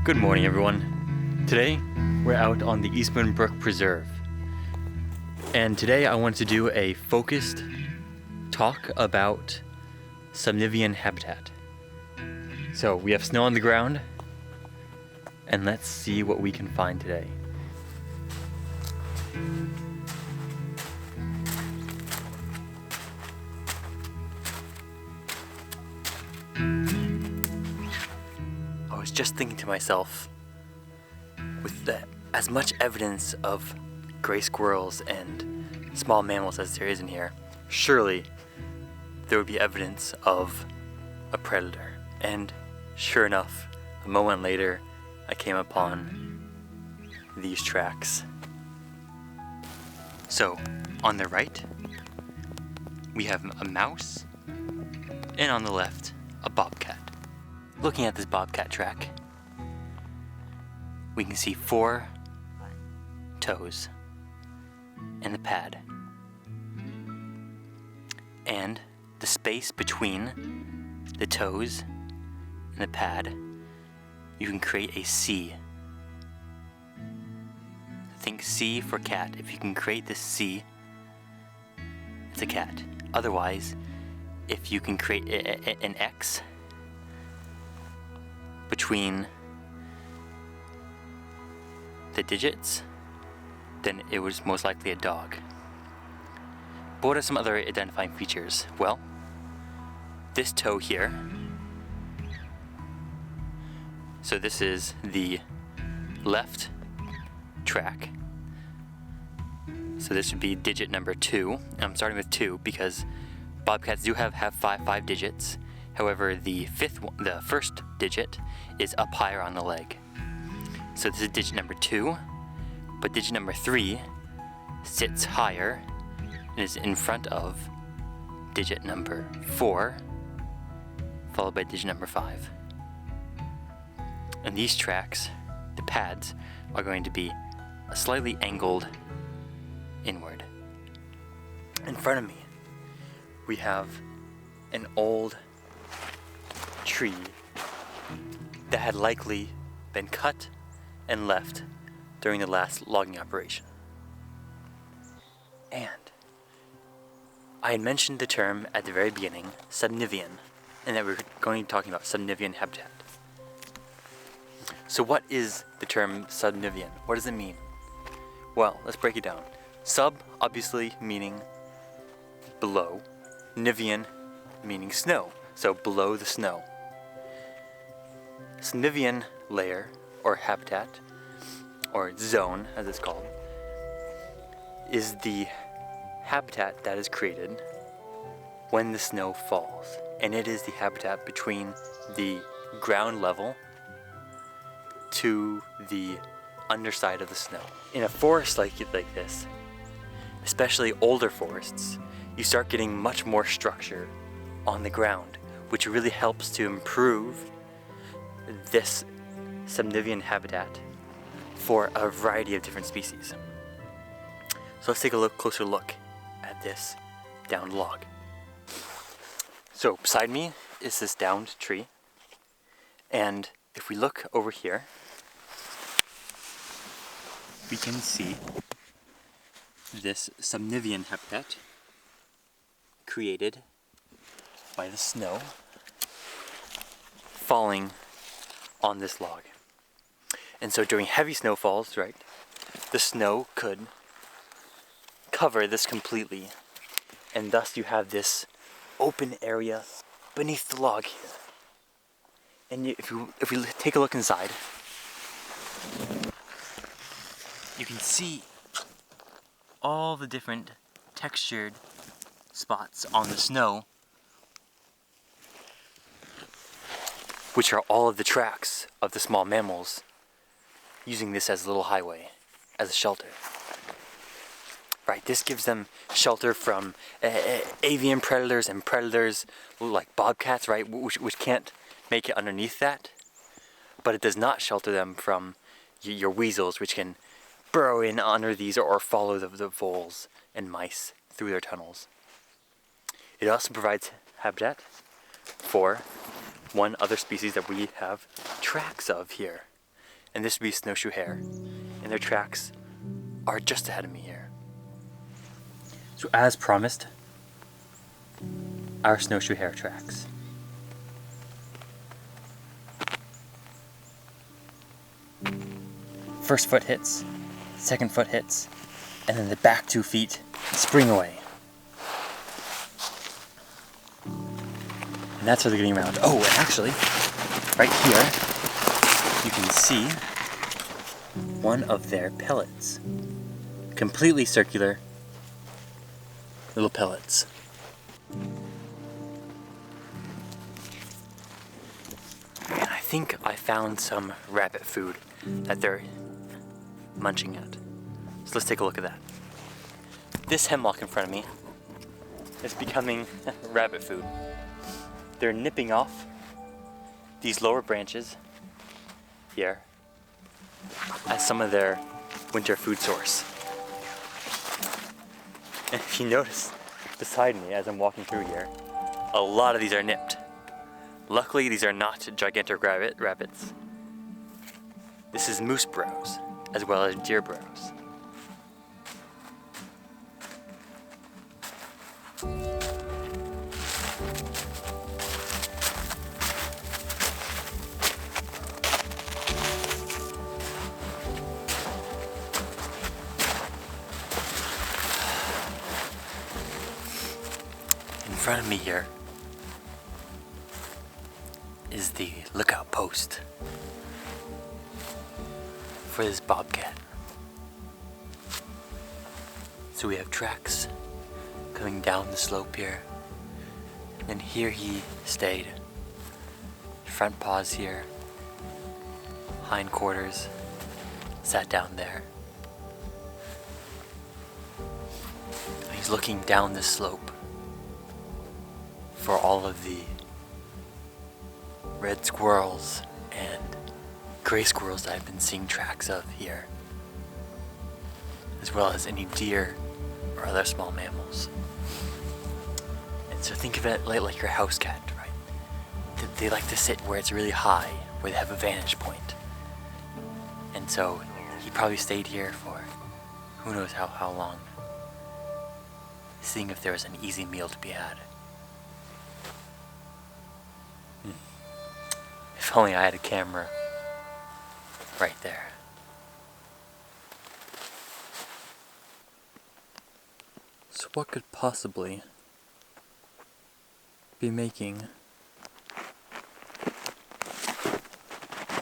Good morning, everyone. Today we're out on the Eastman Brook Preserve, and today I want to do a focused talk about Subnivian Habitat. So we have snow on the ground, and let's see what we can find today. I was just thinking to myself, with as much evidence of gray squirrels and small mammals as there is in here, surely there would be evidence of a predator. And sure enough, a moment later, I came upon these tracks. So, on the right, we have a mouse, and on the left, a bobcat. Looking at this bobcat track, we can see 4 toes and the pad. And the space between the toes and the pad, you can create a C. Think C for cat. If you can create this C, it's a cat. Otherwise, if you can create an X between the digits, then it was most likely a dog. But what are some other identifying features? Well, this toe here, so this is the left track, so this would be digit number 2, and I'm starting with 2 because bobcats do have 5 digits. However, the first digit is up higher on the leg. So this is digit number 2, but digit number 3 sits higher and is in front of digit number 4, followed by digit number 5. And these tracks, the pads, are going to be slightly angled inward. In front of me, we have an old tree that had likely been cut and left during the last logging operation. And I had mentioned the term at the very beginning, subnivean, and that we were going to be talking about Subnivian Habitat. So what is the term subnivean? What does it mean? Well, let's break it down. Sub, obviously meaning below. Nivean, meaning snow. So below the snow. Subnivean layer, or habitat, or zone as it's called, is the habitat that is created when the snow falls. And it is the habitat between the ground level to the underside of the snow. In a forest like this, especially older forests, you start getting much more structure on the ground, which really helps to improve this Subnivian habitat for a variety of different species. So let's take a closer look at this downed log. So beside me is this downed tree, and if we look over here, we can see this Subnivian habitat created by the snow falling on this log. And so during heavy snowfalls, right, the snow could cover this completely, and thus you have this open area beneath the log here. And if we take a look inside, you can see all the different textured spots on the snow, which are all of the tracks of the small mammals using this as a little highway, as a shelter. Right, this gives them shelter from avian predators and predators like bobcats, right, which can't make it underneath that. But it does not shelter them from your weasels, which can burrow in under these or follow the voles and mice through their tunnels. It also provides habitat for one other species that we have tracks of here. and this would be Snowshoe Hare. And their tracks are just ahead of me here. So as promised, our Snowshoe Hare tracks. First foot hits, second foot hits, and then the back 2 feet spring away. And that's where they're getting around. Oh, and actually, right here, you can see one of their pellets. Completely circular little pellets. And I think I found some rabbit food that they're munching at. So let's take a look at that. This hemlock in front of me is becoming rabbit food. They're nipping off these lower branches here as some of their winter food source. And if you notice beside me as I'm walking through here, a lot of these are nipped. Luckily, these are not gigantic rabbits. This is moose browse, as well as deer browse. In front of me here is the lookout post for this bobcat. So we have tracks coming down the slope here, and here he stayed. Front paws here, hind quarters, sat down there. He's looking down the slope for all of the red squirrels and gray squirrels that I've been seeing tracks of here, as well as any deer or other small mammals. And so think of it like your house cat, right? They like to sit where it's really high, where they have a vantage point. And so he probably stayed here for who knows how long, seeing if there was an easy meal to be had. If only I had a camera right there. So what could possibly be making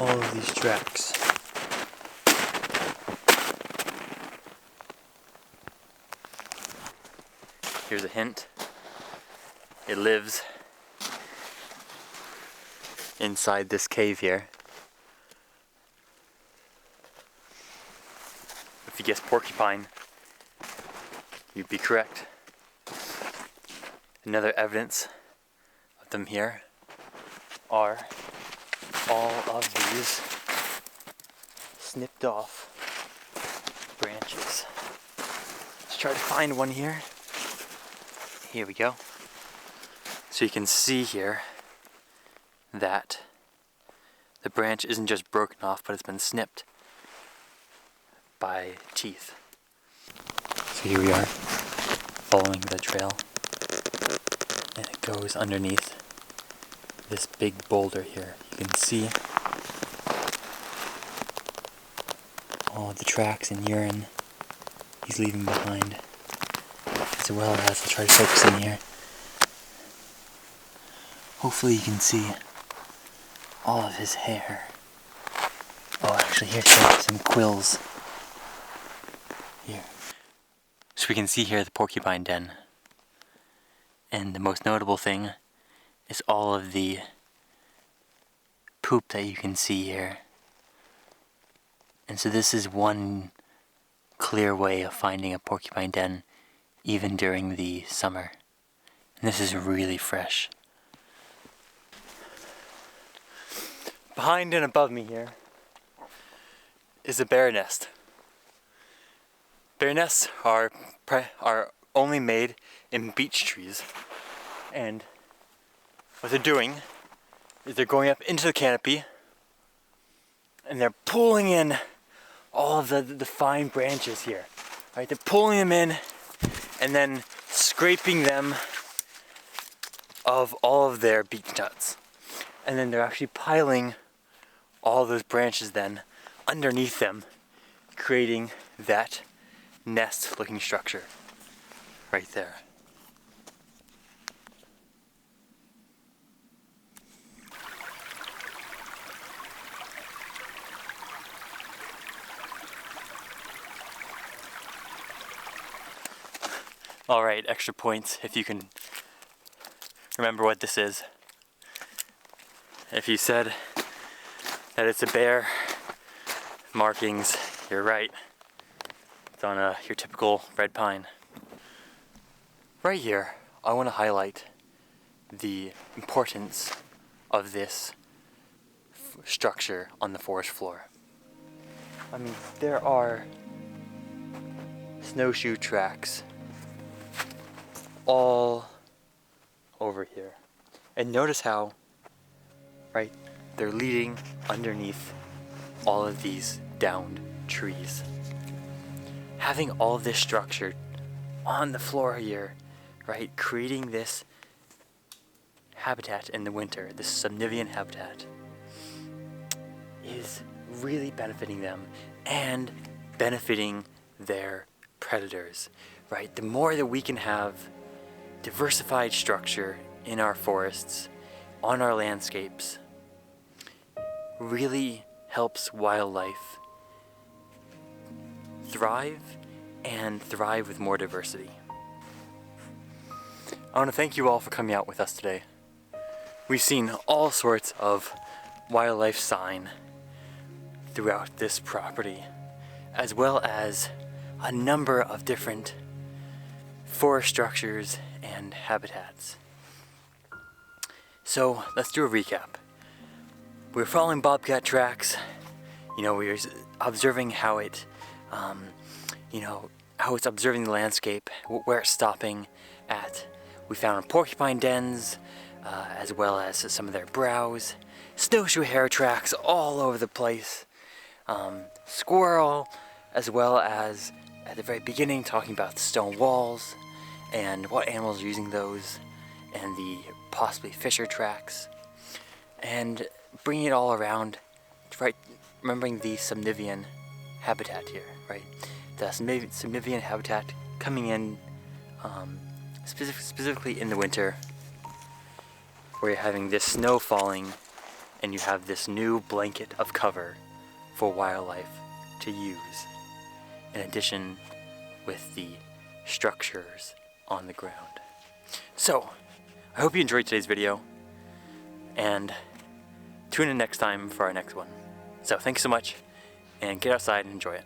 all of these tracks? Here's a hint. It lives inside this cave here. If you guessed porcupine, you'd be correct. Another evidence of them here are all of these snipped off branches. Let's try to find one here. Here we go. So you can see here that the branch isn't just broken off, but it's been snipped by teeth. So here we are, following the trail, and it goes underneath this big boulder here. You can see all of the tracks and urine he's leaving behind, as well as, I'll try to focus in here. Hopefully you can see all of his hair. Oh, actually here's some quills. Here. So we can see here the porcupine den. And the most notable thing is all of the poop that you can see here. And so this is one clear way of finding a porcupine den even during the summer. And this is really fresh. Behind and above me here is a bear nest. Bear nests are only made in beech trees, and what they're doing is they're going up into the canopy and and they're pulling in all of the fine branches here, right? They're pulling them in and then scraping them of all of their beech nuts. And then they're actually piling all those branches then underneath them, creating that nest looking structure right there. Alright, extra points if you can remember what this is. If you said that it's a bear, markings, you're right. It's on your typical red pine. Right here, I want to highlight the importance of this structure on the forest floor. I mean, there are snowshoe tracks all over here. And notice how, right, they're leading underneath all of these downed trees. Having all of this structure on the floor here, right, creating this habitat in the winter, this subnivean habitat, is really benefiting them and benefiting their predators, right? The more that we can have diversified structure in our forests, on our landscapes, really helps wildlife thrive and thrive with more diversity. I want to thank you all for coming out with us today. We've seen all sorts of wildlife sign throughout this property, as well as a number of different forest structures and habitats. So let's do a recap. We were following Bobcat Tracks. We were observing how it, how it's observing the landscape, where it's stopping at. We found porcupine dens, as well as some of their browse. Snowshoe hare tracks all over the place. Squirrel, as well as at the very beginning talking about the stone walls and what animals are using those, and the possibly fisher tracks, and bringing it all around, right? Remembering the Subnivian habitat here, right? The Subnivian habitat coming in specifically in the winter, where you're having this snow falling and you have this new blanket of cover for wildlife to use, in addition with the structures on the ground. So, I hope you enjoyed today's video, and tune in next time for our next one. So, thanks so much, and get outside and enjoy it.